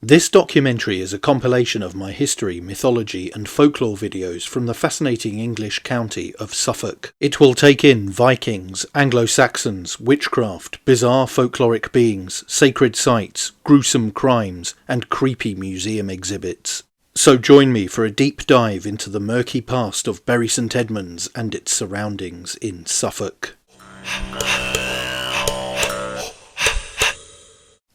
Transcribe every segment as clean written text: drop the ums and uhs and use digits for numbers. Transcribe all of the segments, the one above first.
This documentary is a compilation of my history, mythology and folklore videos from the fascinating English county of Suffolk. It will take in Vikings, Anglo-Saxons, witchcraft, bizarre folkloric beings, sacred sites, gruesome crimes and creepy museum exhibits. So join me for a deep dive into the murky past of Bury St Edmunds and its surroundings in Suffolk.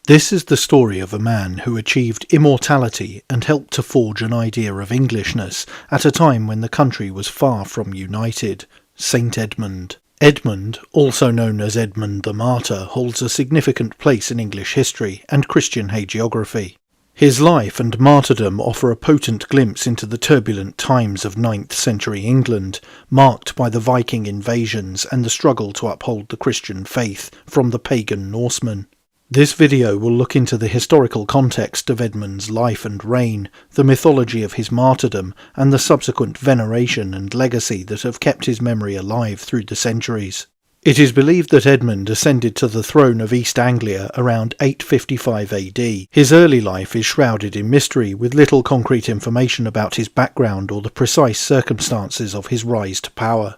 This is the story of a man who achieved immortality and helped to forge an idea of Englishness at a time when the country was far from united. St Edmund. Edmund, also known as Edmund the Martyr, holds a significant place in English history and Christian hagiography. His life and martyrdom offer a potent glimpse into the turbulent times of 9th century England, marked by the Viking invasions and the struggle to uphold the Christian faith from the pagan Norsemen. This video will look into the historical context of Edmund's life and reign, the mythology of his martyrdom, and the subsequent veneration and legacy that have kept his memory alive through the centuries. It is believed that Edmund ascended to the throne of East Anglia around 855 AD. His early life is shrouded in mystery, with little concrete information about his background or the precise circumstances of his rise to power.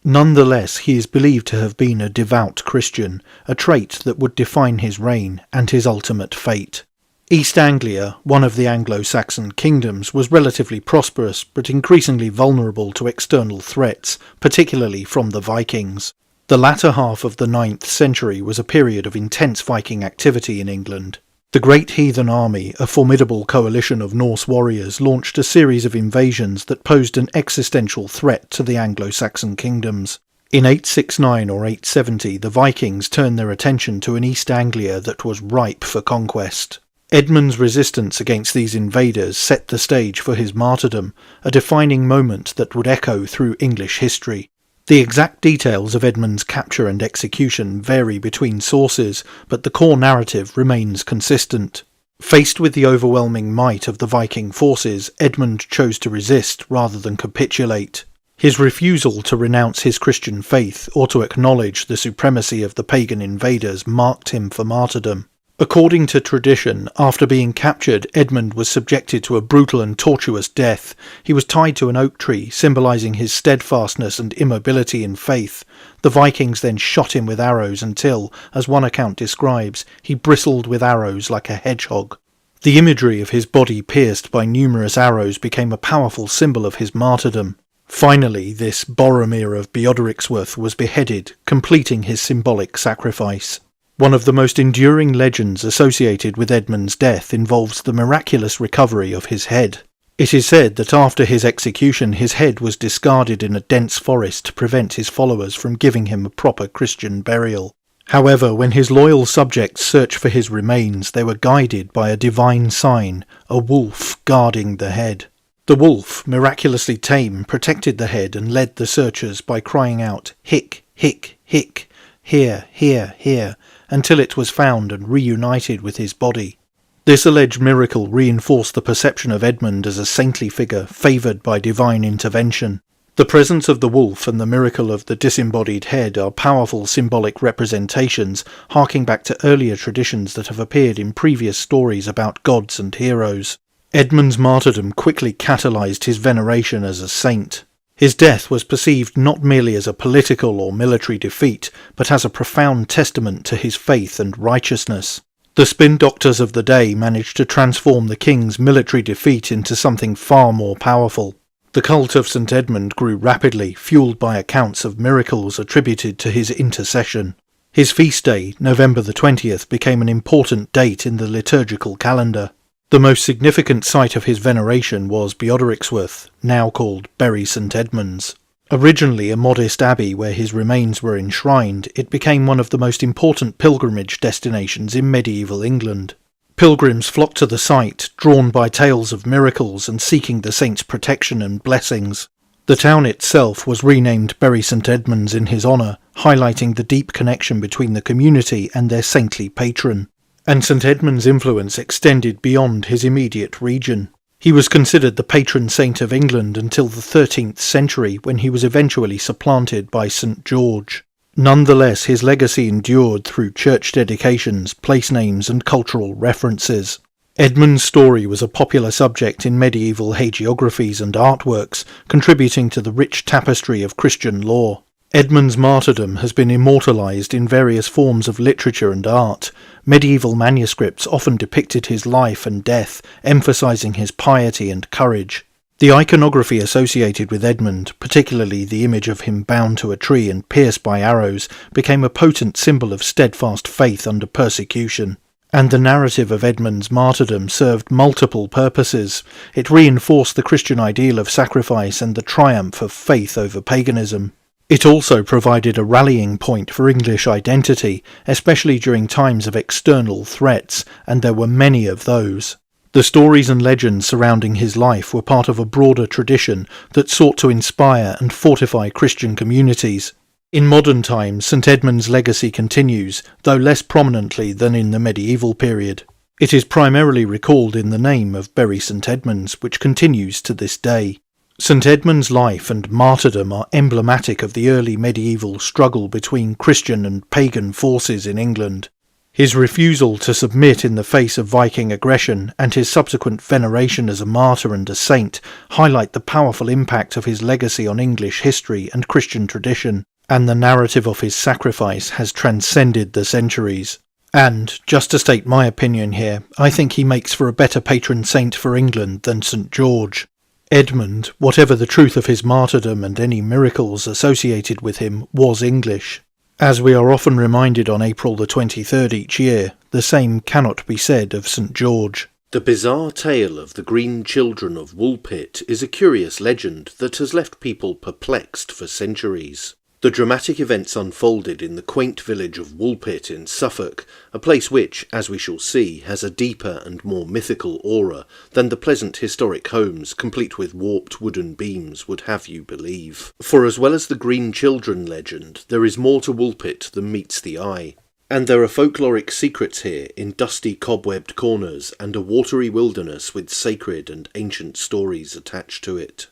Nonetheless, he is believed to have been a devout Christian, a trait that would define his reign and his ultimate fate. East Anglia, one of the Anglo-Saxon kingdoms, was relatively prosperous but increasingly vulnerable to external threats, particularly from the Vikings. The latter half of the 9th century was a period of intense Viking activity in England. The Great Heathen Army, a formidable coalition of Norse warriors, launched a series of invasions that posed an existential threat to the Anglo-Saxon kingdoms. In 869 or 870, the Vikings turned their attention to an East Anglia that was ripe for conquest. Edmund's resistance against these invaders set the stage for his martyrdom, a defining moment that would echo through English history. The exact details of Edmund's capture and execution vary between sources, but the core narrative remains consistent. Faced with the overwhelming might of the Viking forces, Edmund chose to resist rather than capitulate. His refusal to renounce his Christian faith or to acknowledge the supremacy of the pagan invaders marked him for martyrdom. According to tradition, after being captured, Edmund was subjected to a brutal and tortuous death. He was tied to an oak tree, symbolising his steadfastness and immobility in faith. The Vikings then shot him with arrows until, as one account describes, he bristled with arrows like a hedgehog. The imagery of his body pierced by numerous arrows became a powerful symbol of his martyrdom. Finally, this Boromir of Beorhtricsworth was beheaded, completing his symbolic sacrifice. One of the most enduring legends associated with Edmund's death involves the miraculous recovery of his head. It is said that after his execution his head was discarded in a dense forest to prevent his followers from giving him a proper Christian burial. However, when his loyal subjects searched for his remains, they were guided by a divine sign, a wolf guarding the head. The wolf, miraculously tame, protected the head and led the searchers by crying out, "Hic, hic, hic, here, here, here," until it was found and reunited with his body. This alleged miracle reinforced the perception of Edmund as a saintly figure favoured by divine intervention. The presence of the wolf and the miracle of the disembodied head are powerful symbolic representations, harking back to earlier traditions that have appeared in previous stories about gods and heroes. Edmund's martyrdom quickly catalysed his veneration as a saint. His death was perceived not merely as a political or military defeat, but as a profound testament to his faith and righteousness. The spin doctors of the day managed to transform the king's military defeat into something far more powerful. The cult of St Edmund grew rapidly, fueled by accounts of miracles attributed to his intercession. His feast day, November the 20th, became an important date in the liturgical calendar. The most significant site of his veneration was Beorhtricsworth, now called Bury St Edmunds. Originally a modest abbey where his remains were enshrined, it became one of the most important pilgrimage destinations in medieval England. Pilgrims flocked to the site, drawn by tales of miracles and seeking the saint's protection and blessings. The town itself was renamed Bury St Edmunds in his honour, highlighting the deep connection between the community and their saintly patron. And St Edmund's influence extended beyond his immediate region. He was considered the patron saint of England until the 13th century, when he was eventually supplanted by St George. Nonetheless, his legacy endured through church dedications, place names and cultural references. Edmund's story was a popular subject in medieval hagiographies and artworks, contributing to the rich tapestry of Christian lore. Edmund's martyrdom has been immortalised in various forms of literature and art. Medieval manuscripts often depicted his life and death, emphasising his piety and courage. The iconography associated with Edmund, particularly the image of him bound to a tree and pierced by arrows, became a potent symbol of steadfast faith under persecution. And the narrative of Edmund's martyrdom served multiple purposes. It reinforced the Christian ideal of sacrifice and the triumph of faith over paganism. It also provided a rallying point for English identity, especially during times of external threats, and there were many of those. The stories and legends surrounding his life were part of a broader tradition that sought to inspire and fortify Christian communities. In modern times, St Edmund's legacy continues, though less prominently than in the medieval period. It is primarily recalled in the name of Bury St Edmunds, which continues to this day. St Edmund's life and martyrdom are emblematic of the early medieval struggle between Christian and pagan forces in England. His refusal to submit in the face of Viking aggression and his subsequent veneration as a martyr and a saint highlight the powerful impact of his legacy on English history and Christian tradition, and the narrative of his sacrifice has transcended the centuries. And, just to state my opinion here, I think he makes for a better patron saint for England than St George. Edmund, whatever the truth of his martyrdom and any miracles associated with him, was English. As we are often reminded on April the 23rd each year, the same cannot be said of St George. The bizarre tale of the Green Children of Woolpit is a curious legend that has left people perplexed for centuries. The dramatic events unfolded in the quaint village of Woolpit in Suffolk, a place which, as we shall see, has a deeper and more mythical aura than the pleasant historic homes complete with warped wooden beams would have you believe. For as well as the Green Children legend, there is more to Woolpit than meets the eye. And there are folkloric secrets here in dusty cobwebbed corners and a watery wilderness with sacred and ancient stories attached to it.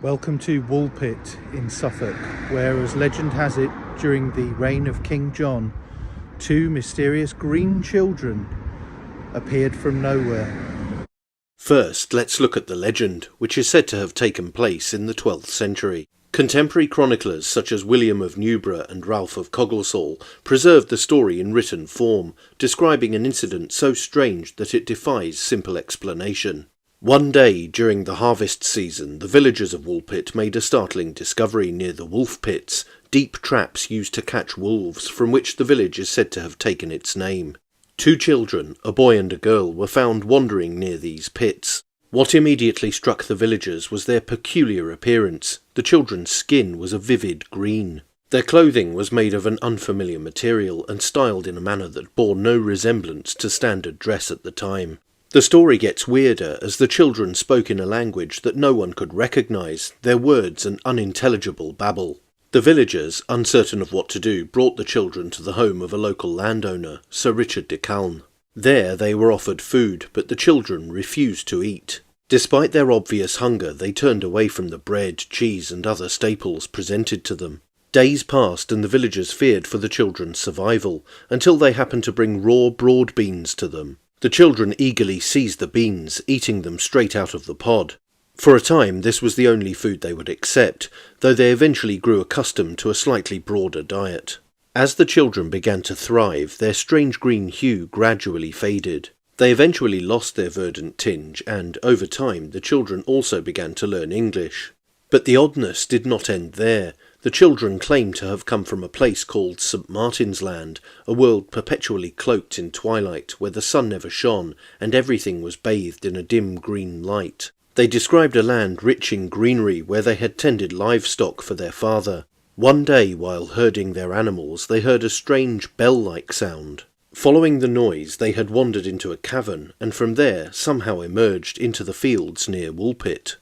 Welcome to Woolpit in Suffolk, where, as legend has it, during the reign of King John, two mysterious green children appeared from nowhere. First, let's look at the legend, which is said to have taken place in the 12th century. Contemporary chroniclers such as William of Newburgh and Ralph of Coggeshall preserved the story in written form, describing an incident so strange that it defies simple explanation. One day during the harvest season, the villagers of Woolpit made a startling discovery near the wolf pits, deep traps used to catch wolves, from which the village is said to have taken its name. Two children, a boy and a girl, were found wandering near these pits. What immediately struck the villagers was their peculiar appearance. The children's skin was a vivid green. Their clothing was made of an unfamiliar material and styled in a manner that bore no resemblance to standard dress at the time. The story gets weirder as the children spoke in a language that no one could recognise, their words an unintelligible babble. The villagers, uncertain of what to do, brought the children to the home of a local landowner, Sir Richard de Calne. There they were offered food, but the children refused to eat. Despite their obvious hunger, they turned away from the bread, cheese and other staples presented to them. Days passed and the villagers feared for the children's survival, until they happened to bring raw broad beans to them. The children eagerly seized the beans, eating them straight out of the pod. For a time this was the only food they would accept, though they eventually grew accustomed to a slightly broader diet. As the children began to thrive, their strange green hue gradually faded. They eventually lost their verdant tinge, and, over time, the children also began to learn English. But the oddness did not end there. The children claimed to have come from a place called St Martin's Land, a world perpetually cloaked in twilight, where the sun never shone, and everything was bathed in a dim green light. They described a land rich in greenery where they had tended livestock for their father. One day, while herding their animals, they heard a strange bell-like sound. Following the noise, they had wandered into a cavern, and from there somehow emerged into the fields near Woolpit.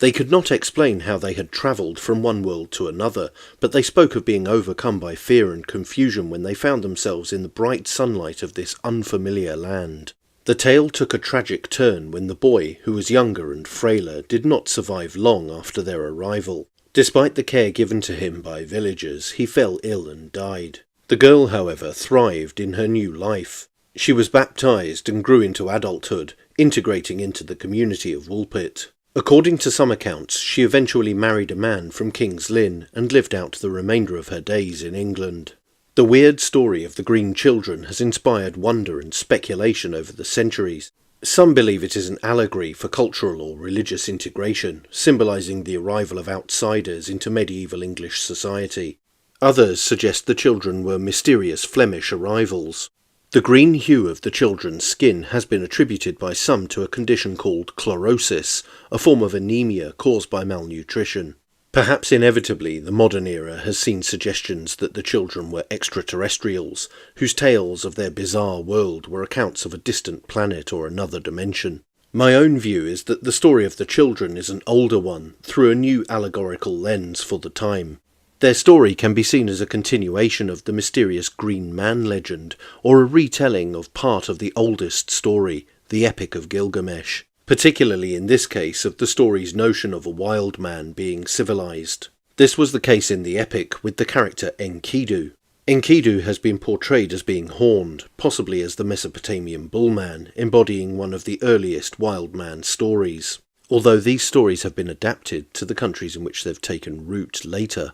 They could not explain how they had travelled from one world to another, but they spoke of being overcome by fear and confusion when they found themselves in the bright sunlight of this unfamiliar land. The tale took a tragic turn when the boy, who was younger and frailer, did not survive long after their arrival. Despite the care given to him by villagers, he fell ill and died. The girl, however, thrived in her new life. She was baptised and grew into adulthood, integrating into the community of Woolpit. According to some accounts, she eventually married a man from King's Lynn and lived out the remainder of her days in England. The weird story of the Green Children has inspired wonder and speculation over the centuries. Some believe it is an allegory for cultural or religious integration, symbolising the arrival of outsiders into medieval English society. Others suggest the children were mysterious Flemish arrivals. The green hue of the children's skin has been attributed by some to a condition called chlorosis, a form of anemia caused by malnutrition. Perhaps inevitably, the modern era has seen suggestions that the children were extraterrestrials, whose tales of their bizarre world were accounts of a distant planet or another dimension. My own view is that the story of the children is an older one, through a new allegorical lens for the time. Their story can be seen as a continuation of the mysterious Green Man legend, or a retelling of part of the oldest story, the Epic of Gilgamesh. Particularly in this case of the story's notion of a wild man being civilized. This was the case in the epic with the character Enkidu. Enkidu has been portrayed as being horned, possibly as the Mesopotamian bullman, embodying one of the earliest wild man stories, although these stories have been adapted to the countries in which they've taken root later.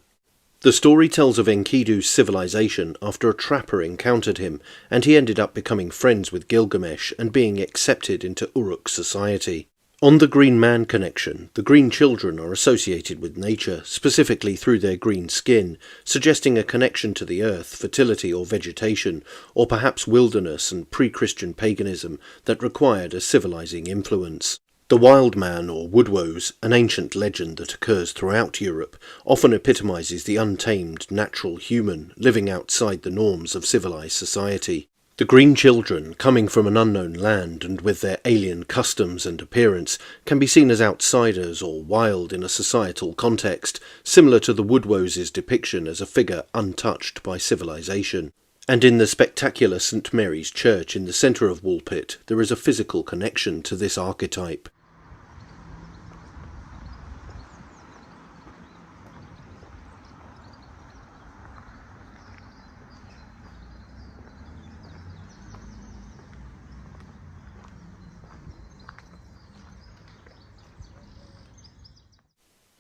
The story tells of Enkidu's civilization after a trapper encountered him, and he ended up becoming friends with Gilgamesh and being accepted into Uruk society. On the Green Man connection, the Green Children are associated with nature, specifically through their green skin, suggesting a connection to the earth, fertility or vegetation, or perhaps wilderness and pre-Christian paganism that required a civilizing influence. The wild man, or woodwoes, an ancient legend that occurs throughout Europe, often epitomizes the untamed, natural human living outside the norms of civilized society. The Green Children, coming from an unknown land and with their alien customs and appearance, can be seen as outsiders or wild in a societal context, similar to the woodwoes' depiction as a figure untouched by civilization. And in the spectacular St Mary's Church in the centre of Woolpit, there is a physical connection to this archetype.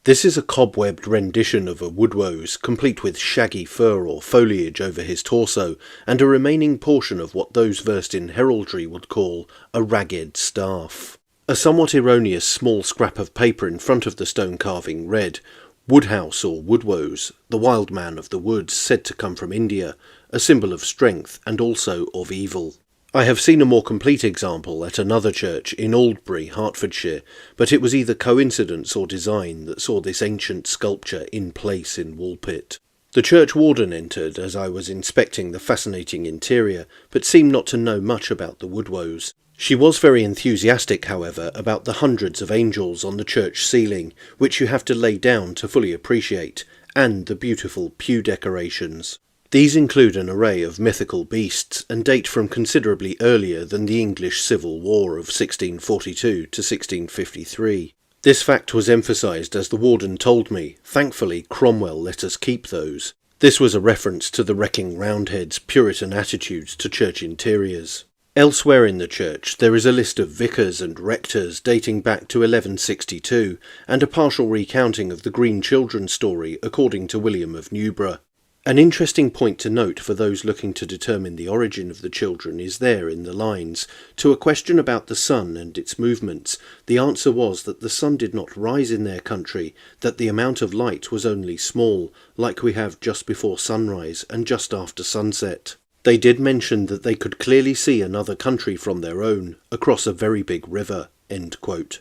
This is a cobwebbed rendition of a woodwose, complete with shaggy fur or foliage over his torso, and a remaining portion of what those versed in heraldry would call a ragged staff. A somewhat erroneous small scrap of paper in front of the stone carving read, "Woodhouse or woodwose, the wild man of the woods said to come from India, a symbol of strength and also of evil." I have seen a more complete example at another church in Aldbury, Hertfordshire, but it was either coincidence or design that saw this ancient sculpture in place in Woolpit. The church warden entered as I was inspecting the fascinating interior, but seemed not to know much about the woodwoes. She was very enthusiastic, however, about the hundreds of angels on the church ceiling, which you have to lay down to fully appreciate, and the beautiful pew decorations. These include an array of mythical beasts and date from considerably earlier than the English Civil War of 1642 to 1653. This fact was emphasised as the warden told me, "Thankfully Cromwell let us keep those." This was a reference to the wrecking Roundheads' Puritan attitudes to church interiors. Elsewhere in the church there is a list of vicars and rectors dating back to 1162, and a partial recounting of the Green Children story according to William of Newburgh. An interesting point to note for those looking to determine the origin of the children is there in the lines. To a question about the sun and its movements, the answer was that the sun did not rise in their country, that the amount of light was only small, like we have just before sunrise and just after sunset. They did mention that they could clearly see another country from their own, across a very big river. End quote.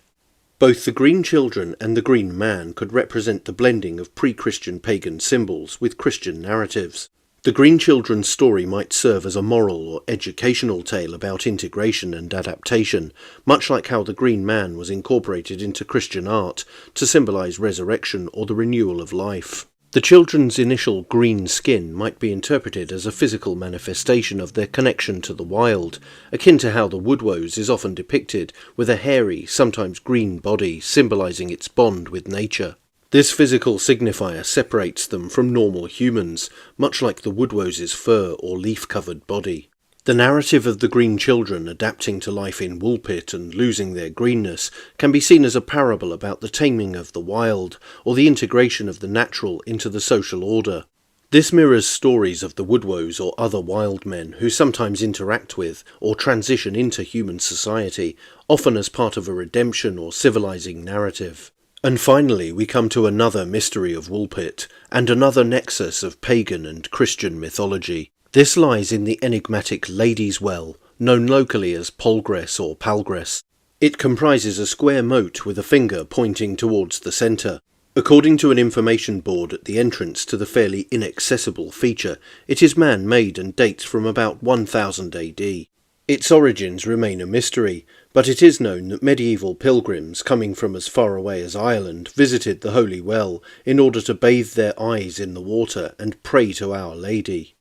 Both the Green Children and the Green Man could represent the blending of pre-Christian pagan symbols with Christian narratives. The Green Children's story might serve as a moral or educational tale about integration and adaptation, much like how the Green Man was incorporated into Christian art to symbolise resurrection or the renewal of life. The children's initial green skin might be interpreted as a physical manifestation of their connection to the wild, akin to how the woodwose is often depicted with a hairy, sometimes green body symbolising its bond with nature. This physical signifier separates them from normal humans, much like the woodwose's fur or leaf-covered body. The narrative of the Green Children adapting to life in Woolpit and losing their greenness can be seen as a parable about the taming of the wild, or the integration of the natural into the social order. This mirrors stories of the woodwose or other wild men who sometimes interact with or transition into human society, often as part of a redemption or civilizing narrative. And finally we come to another mystery of Woolpit, and another nexus of pagan and Christian mythology. This lies in the enigmatic Lady's Well, known locally as Polgress or Palgress. It comprises a square moat with a finger pointing towards the centre. According to an information board at the entrance to the fairly inaccessible feature, it is man-made and dates from about 1000 AD. Its origins remain a mystery, but it is known that medieval pilgrims coming from as far away as Ireland visited the Holy Well in order to bathe their eyes in the water and pray to Our Lady.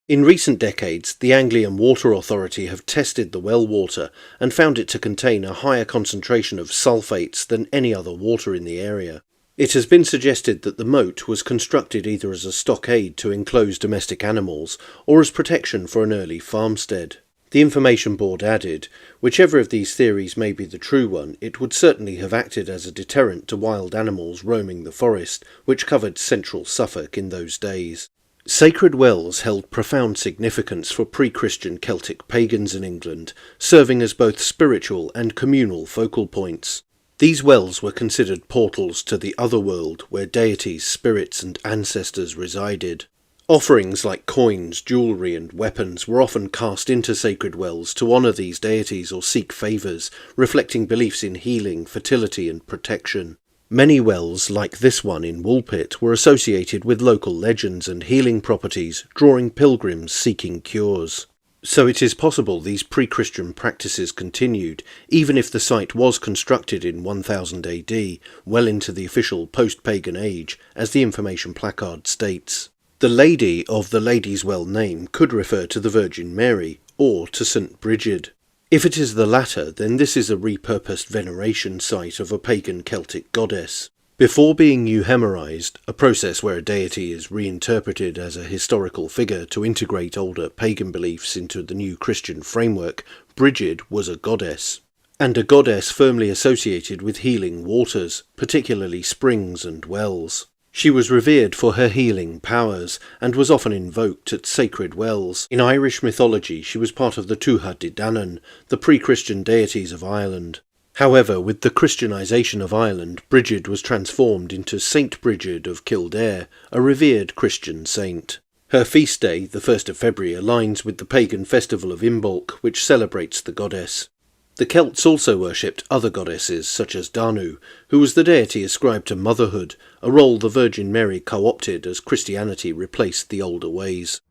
In recent decades, the Anglian Water Authority have tested the well water and found it to contain a higher concentration of sulfates than any other water in the area. It has been suggested that the moat was constructed either as a stockade to enclose domestic animals or as protection for an early farmstead. The information board added, whichever of these theories may be the true one, it would certainly have acted as a deterrent to wild animals roaming the forest, which covered central Suffolk in those days. Sacred wells held profound significance for pre-Christian Celtic pagans in England, serving as both spiritual and communal focal points. These wells were considered portals to the otherworld, where deities, spirits and ancestors resided. Offerings like coins, jewellery and weapons were often cast into sacred wells to honour these deities or seek favours, reflecting beliefs in healing, fertility and protection. Many wells, like this one in Woolpit, were associated with local legends and healing properties, drawing pilgrims seeking cures. So it is possible these pre-Christian practices continued, even if the site was constructed in 1000 AD, well into the official post-pagan age, as the information placard states. The Lady of the Lady's Well name could refer to the Virgin Mary, or to St Brigid. If it is the latter, then this is a repurposed veneration site of a pagan Celtic goddess. Before being euhemerised, a process where a deity is reinterpreted as a historical figure to integrate older pagan beliefs into the new Christian framework, Brigid was a goddess. And a goddess firmly associated with healing waters, particularly springs and wells. She was revered for her healing powers, and was often invoked at sacred wells. In Irish mythology she was part of the Tuatha De Danann, the pre-Christian deities of Ireland. However, with the Christianisation of Ireland, Brigid was transformed into Saint Brigid of Kildare, a revered Christian saint. Her feast day, the 1st of February, aligns with the pagan festival of Imbolc, which celebrates the goddess. The Celts also worshipped other goddesses, such as Danu, who was the deity ascribed to motherhood, a role the Virgin Mary co-opted as Christianity replaced the older ways.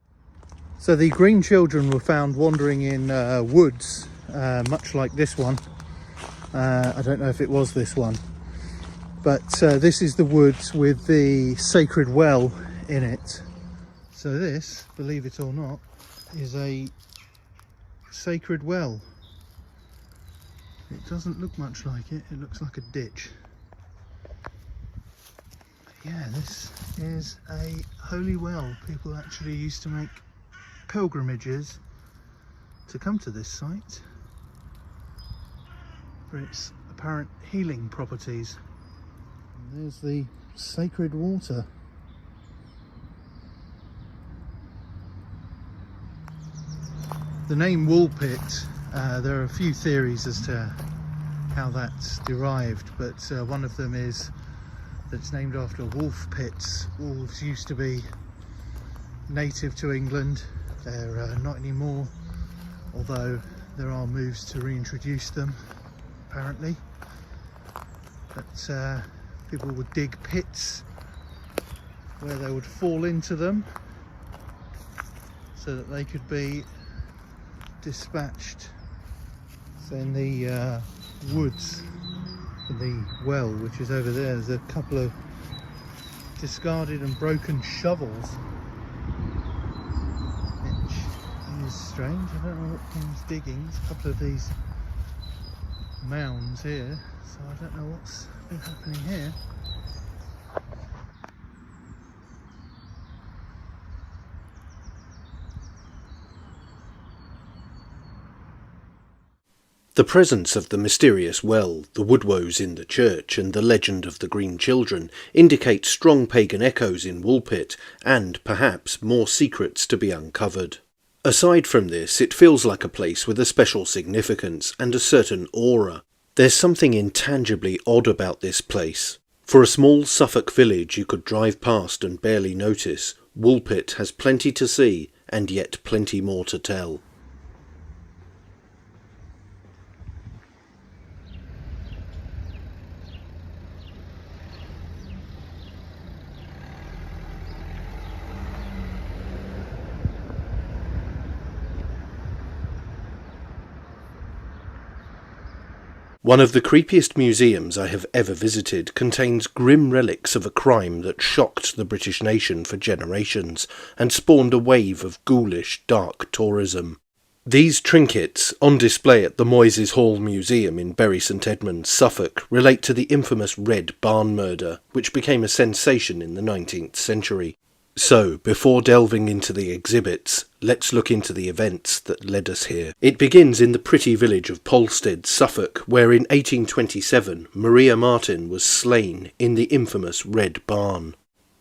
So the Green Children were found wandering in woods, much like this one. I don't know if it was this one, but this is the woods with the sacred well in it. So this, believe it or not, is a sacred well. It doesn't look much like it, it looks like a ditch. Yeah, this is a holy well. People actually used to make pilgrimages to come to this site for its apparent healing properties. And there's the sacred water. The name Woolpit, there are a few theories as to how that's derived, but one of them is that it's named after wolf pits. Wolves used to be native to England. They're not anymore, although there are moves to reintroduce them, apparently. But people would dig pits where they would fall into them so that they could be dispatched. So in the woods for the well, which is over there, there's a couple of discarded and broken shovels, which is strange. I don't know what he's digging. There's a couple of these mounds here, so I don't know what's been happening here. The presence of the mysterious well, the woodwoes in the church, and the legend of the Green Children indicate strong pagan echoes in Woolpit, and, perhaps, more secrets to be uncovered. Aside from this, it feels like a place with a special significance and a certain aura. There's something intangibly odd about this place. For a small Suffolk village you could drive past and barely notice, Woolpit has plenty to see, and yet plenty more to tell. One of the creepiest museums I have ever visited contains grim relics of a crime that shocked the British nation for generations and spawned a wave of ghoulish, dark tourism. These trinkets, on display at the Moyses Hall Museum in Bury St Edmunds, Suffolk, relate to the infamous Red Barn murder, which became a sensation in the 19th century. So, before delving into the exhibits, let's look into the events that led us here. It begins in the pretty village of Polstead, Suffolk, where in 1827 Maria Martin was slain in the infamous Red Barn.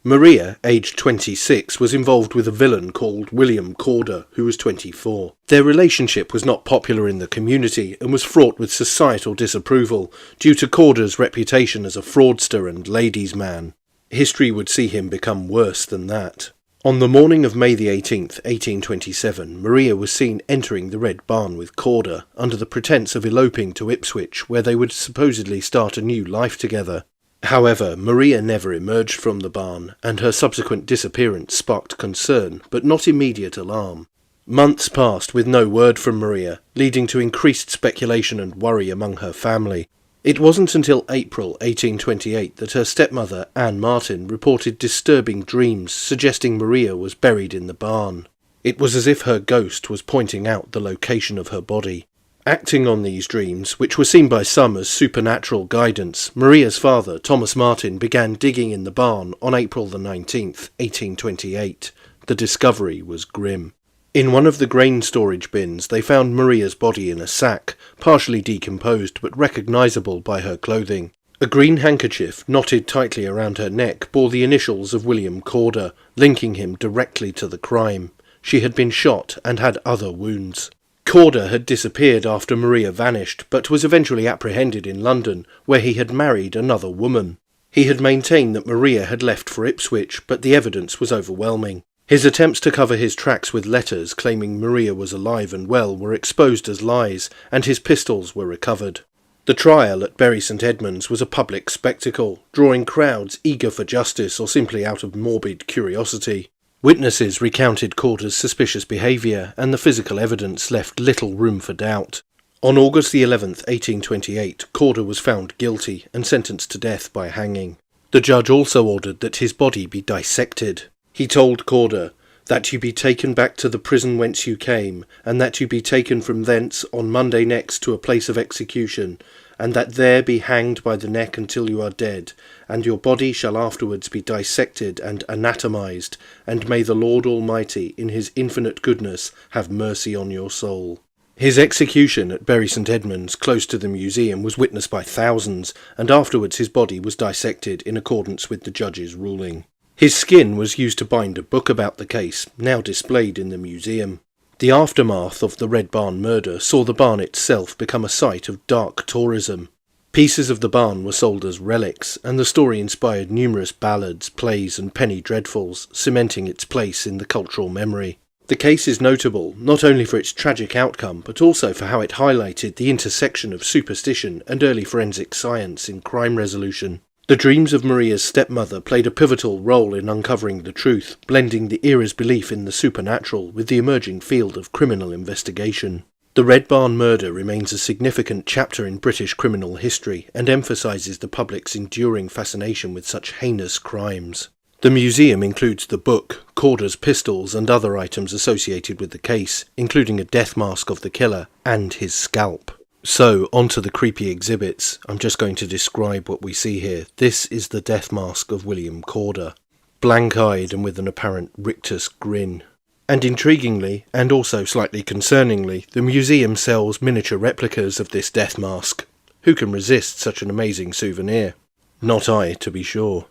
Maria, aged 26, was involved with a villain called William Corder, who was 24. Their relationship was not popular in the community and was fraught with societal disapproval due to Corder's reputation as a fraudster and ladies' man. History would see him become worse than that. On the morning of May the 18th, 1827, Maria was seen entering the Red Barn with Corder, under the pretence of eloping to Ipswich, where they would supposedly start a new life together. However, Maria never emerged from the barn, and her subsequent disappearance sparked concern, but not immediate alarm. Months passed with no word from Maria, leading to increased speculation and worry among her family. It wasn't until April 1828 that her stepmother, Anne Martin, reported disturbing dreams suggesting Maria was buried in the barn. It was as if her ghost was pointing out the location of her body. Acting on these dreams, which were seen by some as supernatural guidance, Maria's father, Thomas Martin, began digging in the barn on April the 19th, 1828. The discovery was grim. In one of the grain storage bins they found Maria's body in a sack, partially decomposed but recognisable by her clothing. A green handkerchief, knotted tightly around her neck, bore the initials of William Corder, linking him directly to the crime. She had been shot and had other wounds. Corder had disappeared after Maria vanished, but was eventually apprehended in London, where he had married another woman. He had maintained that Maria had left for Ipswich, but the evidence was overwhelming. His attempts to cover his tracks with letters claiming Maria was alive and well were exposed as lies, and his pistols were recovered. The trial at Bury St Edmunds was a public spectacle, drawing crowds eager for justice or simply out of morbid curiosity. Witnesses recounted Corder's suspicious behaviour, and the physical evidence left little room for doubt. On August the 11th, 1828, Corder was found guilty and sentenced to death by hanging. The judge also ordered that his body be dissected. He told Corder, "That you be taken back to the prison whence you came, and that you be taken from thence on Monday next to a place of execution, and that there be hanged by the neck until you are dead, and your body shall afterwards be dissected and anatomized, and may the Lord Almighty, in his infinite goodness, have mercy on your soul." His execution at Bury St Edmunds, close to the museum, was witnessed by thousands, and afterwards his body was dissected in accordance with the judge's ruling. His skin was used to bind a book about the case, now displayed in the museum. The aftermath of the Red Barn murder saw the barn itself become a site of dark tourism. Pieces of the barn were sold as relics, and the story inspired numerous ballads, plays and penny dreadfuls, cementing its place in the cultural memory. The case is notable not only for its tragic outcome, but also for how it highlighted the intersection of superstition and early forensic science in crime resolution. The dreams of Maria's stepmother played a pivotal role in uncovering the truth, blending the era's belief in the supernatural with the emerging field of criminal investigation. The Red Barn murder remains a significant chapter in British criminal history and emphasises the public's enduring fascination with such heinous crimes. The museum includes the book, Corder's pistols and other items associated with the case, including a death mask of the killer and his scalp. So, onto the creepy exhibits. I'm just going to describe what we see here. This is the death mask of William Corder, blank-eyed and with an apparent rictus grin. And intriguingly, and also slightly concerningly, the museum sells miniature replicas of this death mask. Who can resist such an amazing souvenir? Not I, to be sure.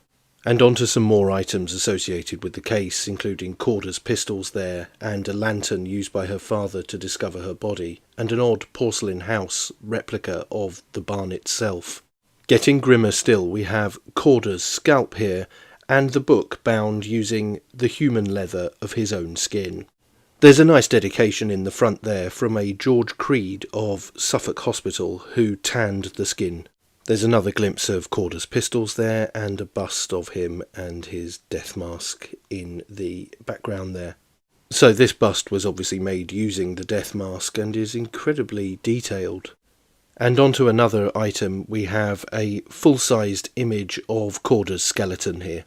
And on to some more items associated with the case, including Corder's pistols there, and a lantern used by her father to discover her body, and an odd porcelain house replica of the barn itself. Getting grimmer still, we have Corder's scalp here, and the book bound using the human leather of his own skin. There's a nice dedication in the front there from a George Creed of Suffolk Hospital who tanned the skin. There's another glimpse of Corder's pistols there, and a bust of him and his death mask in the background there. So this bust was obviously made using the death mask and is incredibly detailed. And onto another item, we have a full-sized image of Corder's skeleton here.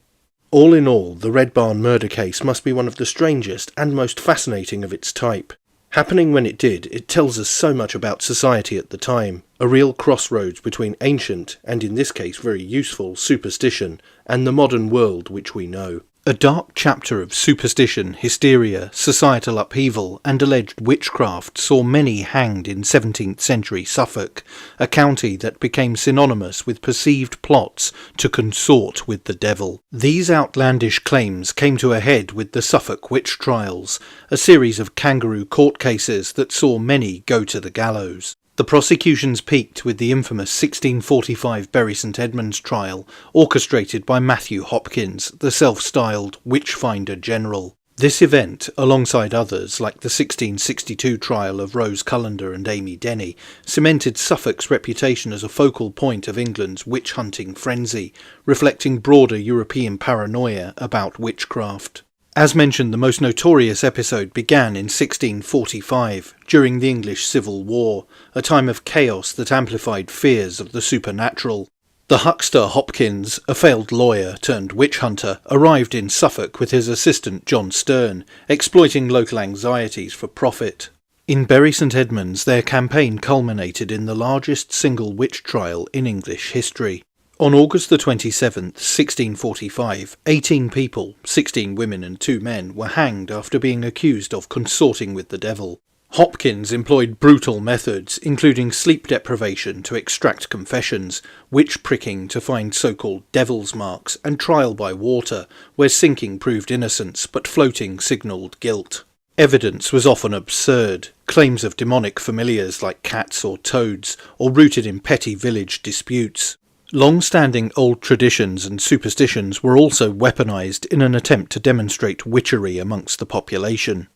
All in all, the Red Barn murder case must be one of the strangest and most fascinating of its type. Happening when it did, it tells us so much about society at the time, a real crossroads between ancient, and in this case very useful, superstition, and the modern world which we know. A dark chapter of superstition, hysteria, societal upheaval, and alleged witchcraft saw many hanged in 17th century Suffolk, a county that became synonymous with perceived plots to consort with the devil. These outlandish claims came to a head with the Suffolk witch trials, a series of kangaroo court cases that saw many go to the gallows. The prosecutions peaked with the infamous 1645 Bury St Edmunds trial, orchestrated by Matthew Hopkins, the self-styled Witchfinder General. This event, alongside others like the 1662 trial of Rose Cullender and Amy Denny, cemented Suffolk's reputation as a focal point of England's witch-hunting frenzy, reflecting broader European paranoia about witchcraft. As mentioned, the most notorious episode began in 1645, during the English Civil War, a time of chaos that amplified fears of the supernatural. The huckster Hopkins, a failed lawyer turned witch hunter, arrived in Suffolk with his assistant John Stern, exploiting local anxieties for profit. In Bury St Edmunds, their campaign culminated in the largest single witch trial in English history. On August the 27th, 1645, 18 people, 16 women and 2 men, were hanged after being accused of consorting with the devil. Hopkins employed brutal methods, including sleep deprivation to extract confessions, witch pricking to find so-called devil's marks, and trial by water, where sinking proved innocence but floating signalled guilt. Evidence was often absurd, claims of demonic familiars like cats or toads, or rooted in petty village disputes. Long-standing old traditions and superstitions were also weaponised in an attempt to demonstrate witchery amongst the population.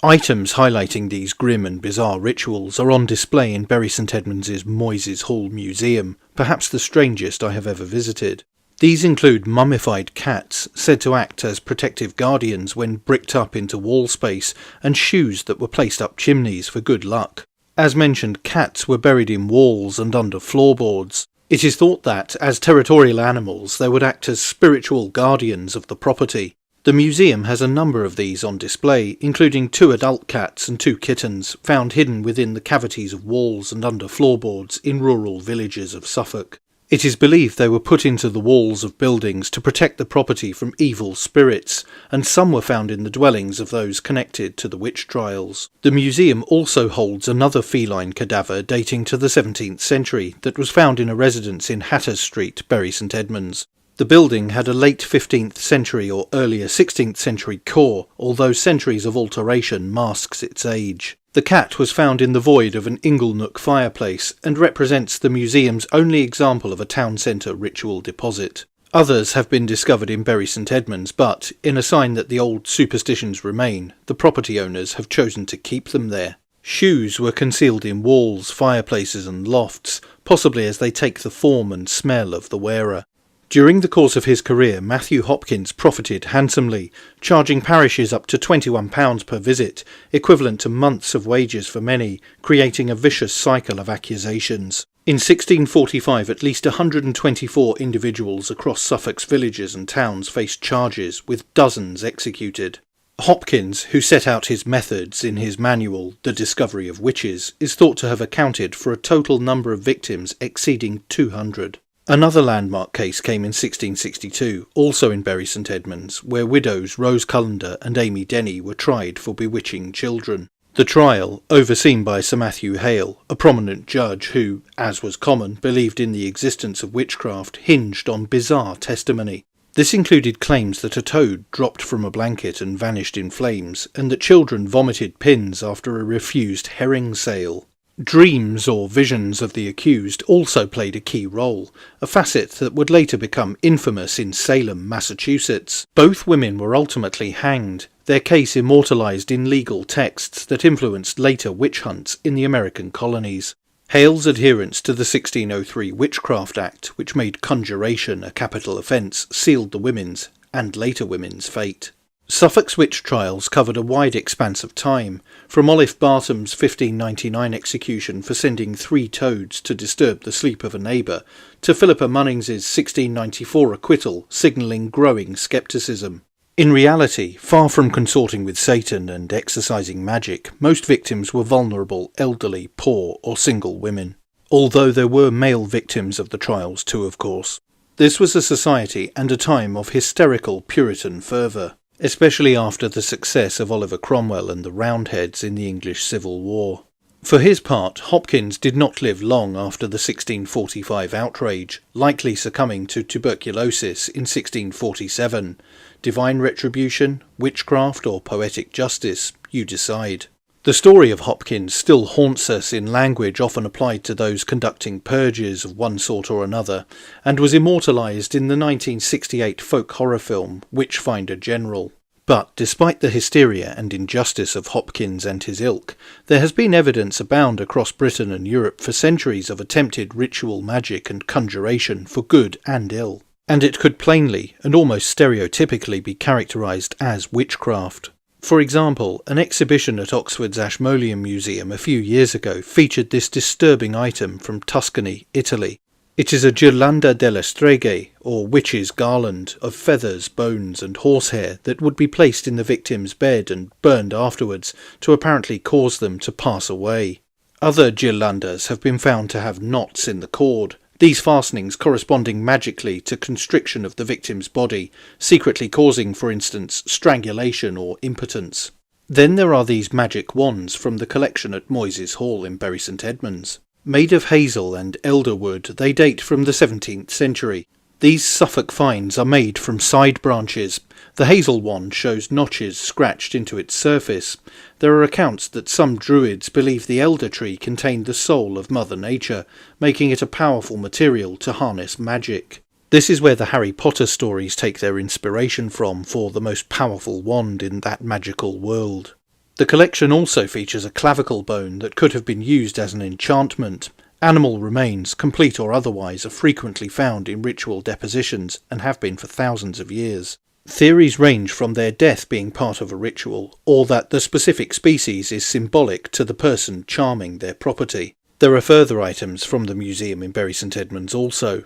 Items highlighting these grim and bizarre rituals are on display in Bury St Edmunds' Moyses Hall Museum, perhaps the strangest I have ever visited. These include mummified cats, said to act as protective guardians when bricked up into wall space, and shoes that were placed up chimneys for good luck. As mentioned, cats were buried in walls and under floorboards. It is thought that, as territorial animals, they would act as spiritual guardians of the property. The museum has a number of these on display, including 2 adult cats and 2 kittens, found hidden within the cavities of walls and under floorboards in rural villages of Suffolk. It is believed they were put into the walls of buildings to protect the property from evil spirits, and some were found in the dwellings of those connected to the witch trials. The museum also holds another feline cadaver dating to the 17th century that was found in a residence in Hatters Street, Bury St Edmunds. The building had a late 15th century or earlier 16th century core, although centuries of alteration masks its age. The cat was found in the void of an inglenook fireplace and represents the museum's only example of a town centre ritual deposit. Others have been discovered in Bury St Edmunds, but, in a sign that the old superstitions remain, the property owners have chosen to keep them there. Shoes were concealed in walls, fireplaces and lofts, possibly as they take the form and smell of the wearer. During the course of his career, Matthew Hopkins profited handsomely, charging parishes up to £21 per visit, equivalent to months of wages for many, creating a vicious cycle of accusations. In 1645, at least 124 individuals across Suffolk's villages and towns faced charges, with dozens executed. Hopkins, who set out his methods in his manual, The Discovery of Witches, is thought to have accounted for a total number of victims exceeding 200. Another landmark case came in 1662, also in Bury St Edmunds, where widows Rose Cullender and Amy Denny were tried for bewitching children. The trial, overseen by Sir Matthew Hale, a prominent judge who, as was common, believed in the existence of witchcraft, hinged on bizarre testimony. This included claims that a toad dropped from a blanket and vanished in flames, and that children vomited pins after a refused herring sale. Dreams or visions of the accused also played a key role, a facet that would later become infamous in Salem, Massachusetts. Both women were ultimately hanged, their case immortalised in legal texts that influenced later witch hunts in the American colonies. Hale's adherence to the 1603 Witchcraft Act, which made conjuration a capital offence, sealed the women's, and later women's, fate. Suffolk's witch trials covered a wide expanse of time, from Olive Bartham's 1599 execution for sending 3 toads to disturb the sleep of a neighbour, to Philippa Munnings's 1694 acquittal, signalling growing scepticism. In reality, far from consorting with Satan and exercising magic, most victims were vulnerable, elderly, poor or single women. Although there were male victims of the trials too, of course. This was a society and a time of hysterical Puritan fervour, especially after the success of Oliver Cromwell and the Roundheads in the English Civil War. For his part, Hopkins did not live long after the 1645 outrage, likely succumbing to tuberculosis in 1647. Divine retribution, witchcraft or poetic justice, you decide. The story of Hopkins still haunts us in language often applied to those conducting purges of one sort or another, and was immortalised in the 1968 folk horror film Witchfinder General. But despite the hysteria and injustice of Hopkins and his ilk, there has been evidence abound across Britain and Europe for centuries of attempted ritual magic and conjuration for good and ill, and it could plainly and almost stereotypically be characterised as witchcraft. For example, an exhibition at Oxford's Ashmolean Museum a few years ago featured this disturbing item from Tuscany, Italy. It is a ghirlanda delle streghe, or witch's garland, of feathers, bones and horsehair that would be placed in the victim's bed and burned afterwards to apparently cause them to pass away. Other ghirlandas have been found to have knots in the cord, these fastenings corresponding magically to constriction of the victim's body, secretly causing, for instance, strangulation or impotence. Then there are these magic wands from the collection at Moyses Hall in Bury St Edmunds. Made of hazel and elder wood, they date from the 17th century. These Suffolk finds are made from side branches. The hazel wand shows notches scratched into its surface. There are accounts that some druids believe the elder tree contained the soul of Mother Nature, making it a powerful material to harness magic. This is where the Harry Potter stories take their inspiration from for the most powerful wand in that magical world. The collection also features a clavicle bone that could have been used as an enchantment. Animal remains, complete or otherwise, are frequently found in ritual depositions and have been for thousands of years. Theories range from their death being part of a ritual, or that the specific species is symbolic to the person charming their property. There are further items from the museum in Bury St Edmunds also.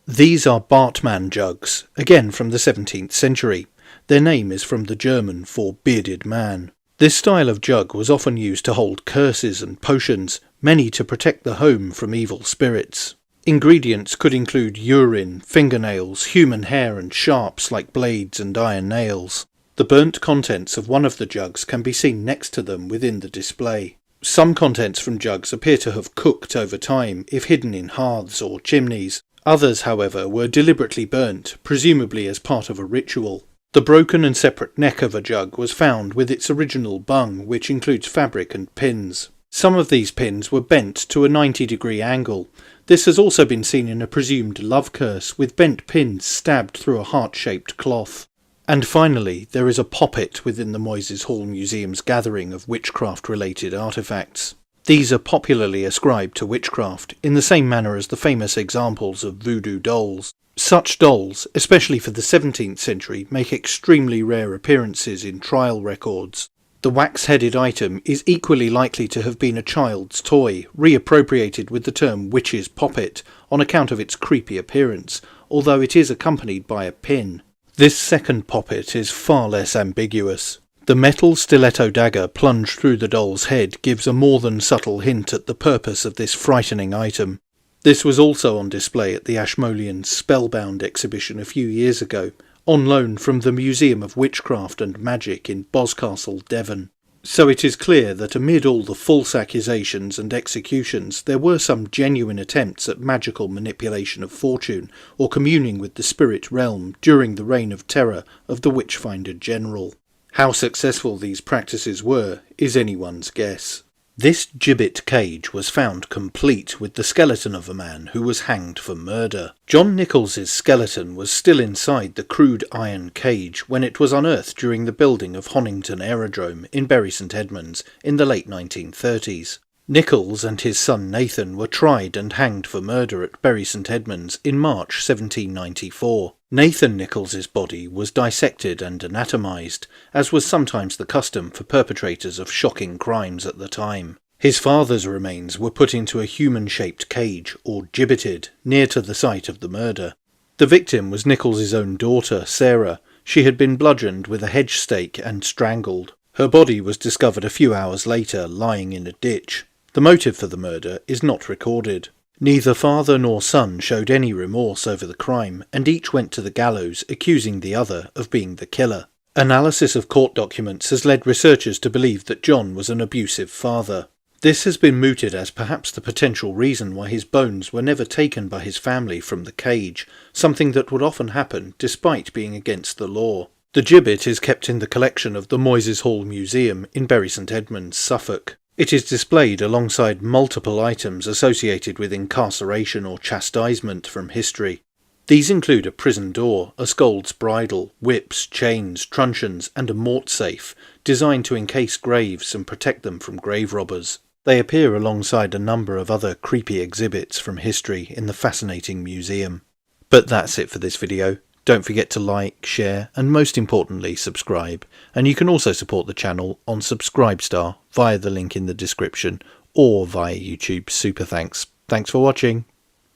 These are Bartman jugs, again from the 17th century. Their name is from the German for bearded man. This style of jug was often used to hold curses and potions, many to protect the home from evil spirits. Ingredients could include urine, fingernails, human hair and sharps like blades and iron nails. The burnt contents of one of the jugs can be seen next to them within the display. Some contents from jugs appear to have cooked over time, if hidden in hearths or chimneys. Others, however, were deliberately burnt, presumably as part of a ritual. The broken and separate neck of a jug was found with its original bung, which includes fabric and pins. Some of these pins were bent to a 90-degree angle. This has also been seen in a presumed love curse, with bent pins stabbed through a heart-shaped cloth. And finally, there is a poppet within the Moyses Hall Museum's gathering of witchcraft-related artefacts. These are popularly ascribed to witchcraft, in the same manner as the famous examples of voodoo dolls. Such dolls, especially for the 17th century, make extremely rare appearances in trial records. The wax-headed item is equally likely to have been a child's toy, reappropriated with the term witch's poppet on account of its creepy appearance, although it is accompanied by a pin. This second poppet is far less ambiguous. The metal stiletto dagger plunged through the doll's head gives a more than subtle hint at the purpose of this frightening item. This was also on display at the Ashmolean Spellbound exhibition a few years ago, on loan from the Museum of Witchcraft and Magic in Boscastle, Devon. So it is clear that amid all the false accusations and executions there were some genuine attempts at magical manipulation of fortune or communing with the spirit realm during the reign of terror of the Witchfinder General. How successful these practices were is anyone's guess. This gibbet cage was found complete with the skeleton of a man who was hanged for murder. John Nichols's skeleton was still inside the crude iron cage when it was unearthed during the building of Honington Aerodrome in Bury St Edmunds in the late 1930s. Nichols and his son Nathan were tried and hanged for murder at Bury St Edmunds in March 1794. Nathan Nichols's body was dissected and anatomised, as was sometimes the custom for perpetrators of shocking crimes at the time. His father's remains were put into a human-shaped cage, or gibbeted, near to the site of the murder. The victim was Nichols's own daughter, Sarah. She had been bludgeoned with a hedge stake and strangled. Her body was discovered a few hours later, lying in a ditch. The motive for the murder is not recorded. Neither father nor son showed any remorse over the crime, and each went to the gallows accusing the other of being the killer. Analysis of court documents has led researchers to believe that John was an abusive father. This has been mooted as perhaps the potential reason why his bones were never taken by his family from the cage, something that would often happen despite being against the law. The gibbet is kept in the collection of the Moyses Hall Museum in Bury St Edmunds, Suffolk. It is displayed alongside multiple items associated with incarceration or chastisement from history. These include a prison door, a scold's bridle, whips, chains, truncheons, and a mort safe, designed to encase graves and protect them from grave robbers. They appear alongside a number of other creepy exhibits from history in the fascinating museum. But that's it for this video. Don't forget to like, share, and most importantly subscribe, and you can also support the channel on Subscribestar via the link in the description or via YouTube Super Thanks. Thanks for watching.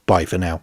Bye for now.